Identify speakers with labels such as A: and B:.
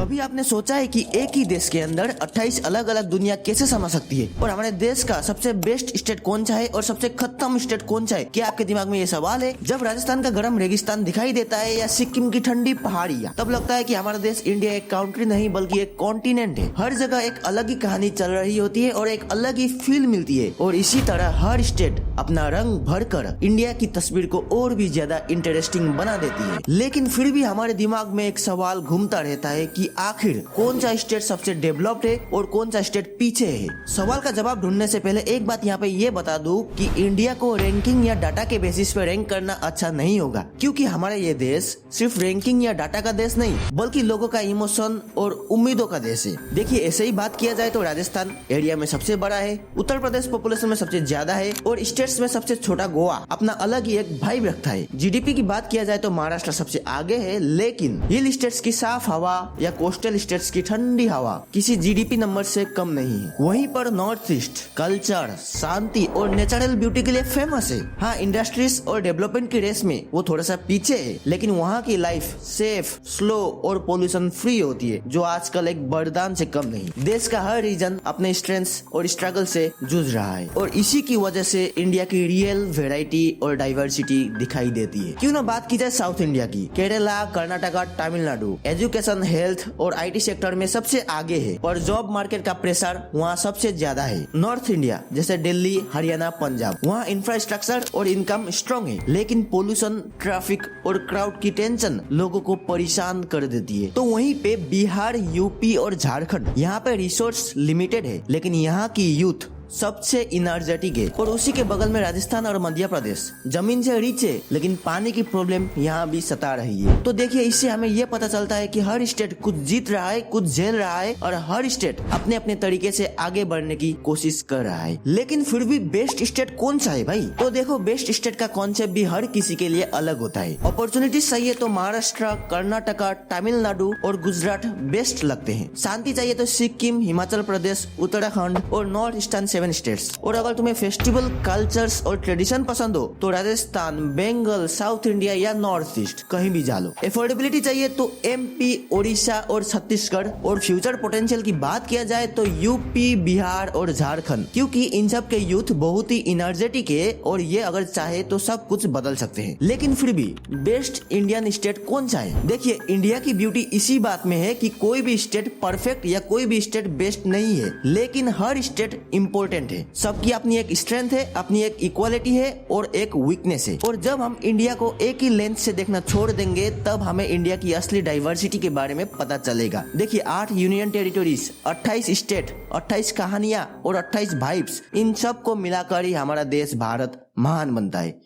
A: कभी आपने सोचा है कि एक ही देश के अंदर 28 अलग अलग दुनिया कैसे समा सकती है, और हमारे देश का सबसे बेस्ट स्टेट कौन सा है और सबसे खत्म स्टेट कौन सा है? क्या आपके दिमाग में ये सवाल है? जब राजस्थान का गर्म रेगिस्तान दिखाई देता है या सिक्किम की ठंडी पहाड़ियाँ, तब लगता है कि हमारा देश इंडिया एक कंट्री नहीं बल्कि एक कॉन्टिनेंट है। हर जगह एक अलग ही कहानी चल रही होती है और एक अलग ही फील मिलती है, और इसी तरह हर स्टेट अपना रंग भरकर इंडिया की तस्वीर को और भी ज्यादा इंटरेस्टिंग बना देती है। लेकिन फिर भी हमारे दिमाग में एक सवाल घूमता रहता है कि आखिर कौन सा स्टेट सबसे डेवलप्ड है और कौन सा स्टेट पीछे है। सवाल का जवाब ढूंढने से पहले एक बात यहाँ पे ये बता दूं कि इंडिया को रैंकिंग या डाटा के बेसिस पे रैंक करना अच्छा नहीं होगा, क्योंकि हमारा ये देश सिर्फ रैंकिंग या डाटा का देश नहीं बल्कि लोगों का इमोशन और उम्मीदों का देश है। देखिए, ऐसे ही बात किया जाए तो राजस्थान एरिया में सबसे बड़ा है, उत्तर प्रदेश पॉपुलेशन में सबसे ज्यादा है और स्टेट्स में सबसे छोटा गोवा अपना अलग ही एक भाई रखता है। जीडीपी की बात किया जाए तो महाराष्ट्र सबसे आगे है, लेकिन हिल स्टेट्स की साफ हवा या कोस्टल स्टेट्स की ठंडी हवा किसी जीडीपी नंबर से कम नहीं है। वहीं पर नॉर्थ ईस्ट कल्चर, शांति और नेचुरल ब्यूटी के लिए फेमस है। हाँ, इंडस्ट्रीज और डेवलपमेंट की रेस में वो थोड़ा सा पीछे है, लेकिन वहाँ की लाइफ सेफ, स्लो और पोल्यूशन फ्री होती है, जो आजकल एक वरदान से कम नहीं। देश का हर रीजन अपने स्ट्रेंथ्स और स्ट्रगल से जूझ रहा है, और इसी की वजह से इंडिया की रियल वेराइटी और डाइवर्सिटी दिखाई देती है। क्यों ना बात की जाए साउथ इंडिया की। केरला, कर्नाटका, तमिलनाडु एजुकेशन, हेल्थ और आईटी सेक्टर में सबसे आगे है, और जॉब मार्केट का प्रेशर वहाँ सबसे ज्यादा है। नॉर्थ इंडिया जैसे दिल्ली, हरियाणा, पंजाब, वहाँ इंफ्रास्ट्रक्चर और इनकम स्ट्रॉन्ग है, लेकिन पोल्यूशन, ट्रैफिक और क्राउड की टेंशन लोगों को परेशान कर देती है। तो वहीं पे बिहार, यूपी और झारखंड, यहाँ पे रिसोर्स लिमिटेड है, लेकिन यहाँ की यूथ सबसे इनर्जेटिक है। और उसी के बगल में राजस्थान और मध्य प्रदेश जमीन से रिच है, लेकिन पानी की प्रॉब्लम यहाँ भी सता रही है। तो देखिए, इससे हमें ये पता चलता है कि हर स्टेट कुछ जीत रहा है, कुछ झेल रहा है, और हर स्टेट अपने अपने तरीके से आगे बढ़ने की कोशिश कर रहा है। लेकिन फिर भी बेस्ट स्टेट कौन सा है भाई? तो देखो, बेस्ट स्टेट का कॉन्सेप्ट भी हर किसी के लिए अलग होता है। अपॉर्चुनिटी चाहिए तो महाराष्ट्र, कर्नाटका, तमिलनाडु और गुजरात बेस्ट लगते हैं। शांति चाहिए तो सिक्किम, हिमाचल प्रदेश, उत्तराखंड और नॉर्थ ईस्टर्न 7 स्टेट्स। और अगर तुम्हें फेस्टिवल, कल्चर्स और ट्रेडिशन पसंद हो तो राजस्थान, बंगाल, साउथ इंडिया या नॉर्थ ईस्ट कहीं भी जा लो। एफोर्डेबिलिटी चाहिए तो एमपी, ओडिशा और छत्तीसगढ़। और फ्यूचर पोटेंशियल की बात किया जाए तो यूपी, बिहार और झारखंड, क्योंकि इन सब के यूथ बहुत ही एनर्जेटिक है और ये अगर चाहे तो सब कुछ बदल सकते हैं। लेकिन फिर भी बेस्ट इंडियन स्टेट कौन सा है? देखिए, इंडिया की ब्यूटी इसी बात में है कि कोई भी स्टेट परफेक्ट या कोई भी स्टेट बेस्ट नहीं है, लेकिन हर स्टेट इम्पोर्टेंट है। सबकी अपनी एक स्ट्रेंथ है, अपनी एक इक्वालिटी है और एक वीकनेस है। और जब हम इंडिया को एक ही लेंथ से देखना छोड़ देंगे, तब हमें इंडिया की असली डाइवर्सिटी के बारे में पता चलेगा। देखिए, 8 यूनियन टेरिटोरीज, 28 स्टेट, 28 कहानियां और 28 वाइब्स, इन सब को मिलाकर ही हमारा देश भारत महान बनता है।